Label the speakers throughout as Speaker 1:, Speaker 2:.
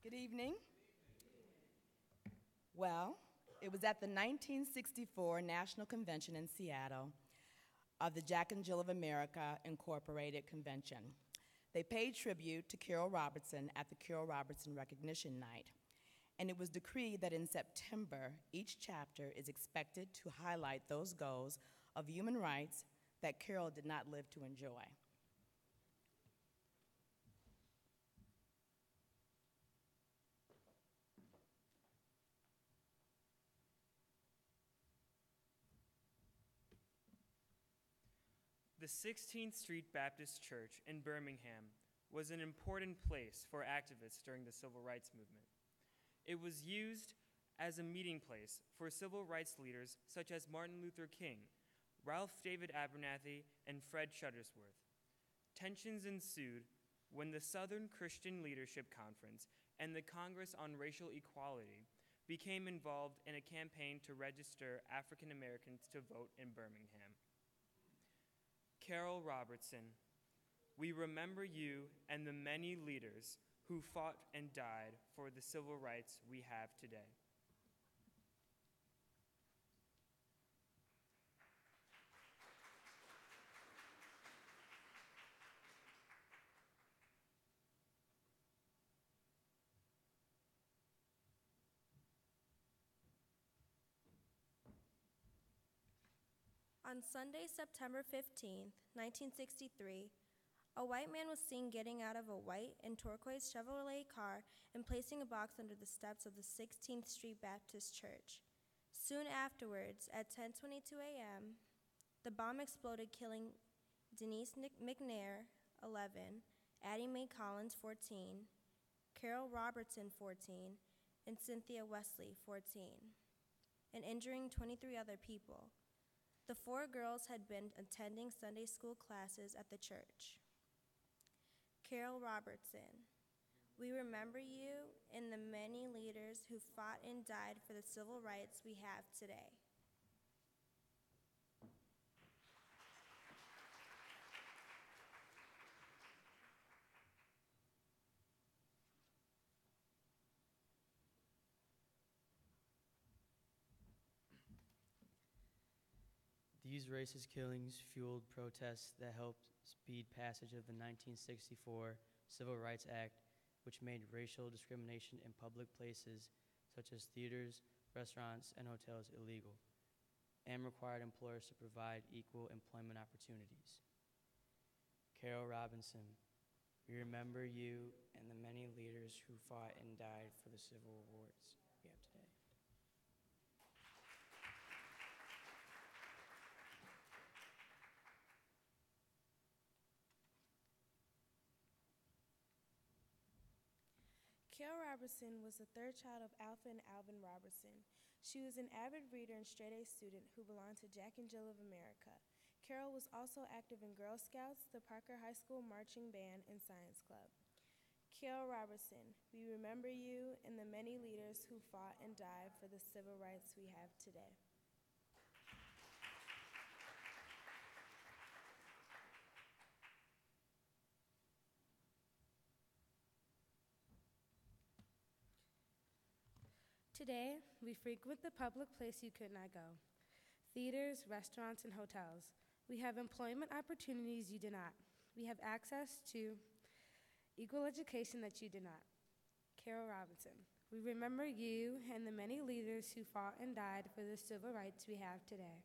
Speaker 1: Good evening. Well, it was at the 1964 National Convention in Seattle of the Jack and Jill of America Incorporated Convention. They paid tribute to Carole Robertson at the Carole Robertson Recognition Night, and it was decreed that in September, each chapter is expected to highlight those goals of human rights that Carole did not live to enjoy.
Speaker 2: The 16th Street Baptist Church in Birmingham was an important place for activists during the Civil Rights Movement. It was used as a meeting place for civil rights leaders such as Martin Luther King, Ralph David Abernathy, and Fred Shuttlesworth. Tensions ensued when the Southern Christian Leadership Conference and the Congress on Racial Equality became involved in a campaign to register African Americans to vote in Birmingham. Carole Robertson, we remember you and the many leaders who fought and died for the civil rights we have today.
Speaker 3: On Sunday, September 15, 1963, a white man was seen getting out of a white and turquoise Chevrolet car and placing a box under the steps of the 16th Street Baptist Church. Soon afterwards, at 10:22 a.m., the bomb exploded, killing Denise McNair, 11, Addie Mae Collins, 14, Carole Robertson, 14, and Cynthia Wesley, 14, and injuring 23 other people. The 4 girls had been attending Sunday school classes at the church. Carole Robertson, we remember you and the many leaders who fought and died for the civil rights we have today.
Speaker 4: These racist killings fueled protests that helped speed passage of the 1964 Civil Rights Act, which made racial discrimination in public places such as theaters, restaurants, and hotels illegal, and required employers to provide equal employment opportunities. Carole Robinson, we remember you and the many leaders who fought and died for the civil rights we have today.
Speaker 5: Carole Robertson was the 3rd child of Alpha and Alvin Robertson. She was an avid reader and straight-A student who belonged to Jack and Jill of America. Carole was also active in Girl Scouts, the Parker High School Marching Band, and Science Club. Carole Robertson, we remember you and the many leaders who fought and died for the civil rights we have today. Today, we frequent the public place you could not go: theaters, restaurants, and hotels. We have employment opportunities you do not. We have access to equal education that you do not. Carole Robertson, we remember you and the many leaders who fought and died for the civil rights we have today.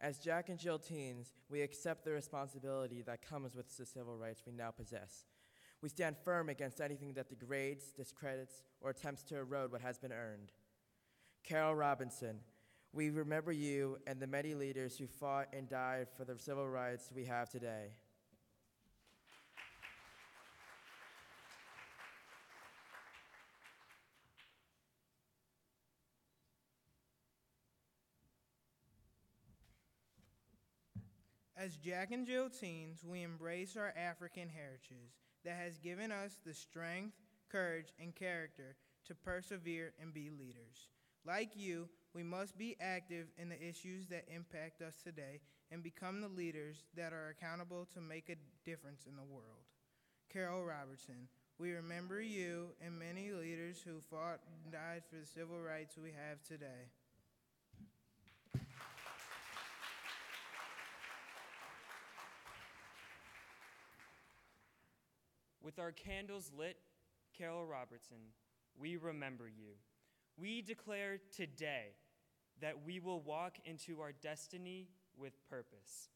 Speaker 6: As Jack and Jill teens, we accept the responsibility that comes with the civil rights we now possess. We stand firm against anything that degrades, discredits, or attempts to erode what has been earned. Carole Robinson, we remember you and the many leaders who fought and died for the civil rights we have today.
Speaker 7: As Jack and Jill teens, we embrace our African heritage. that has given us the strength, courage, and character to persevere and be leaders. Like you, we must be active in the issues that impact us today and become the leaders that are accountable to make a difference in the world. Carole Robertson, we remember you and many leaders who fought and died for the civil rights we have today.
Speaker 2: With our candles lit, Carole Robertson, we remember you. We declare today that we will walk into our destiny with purpose.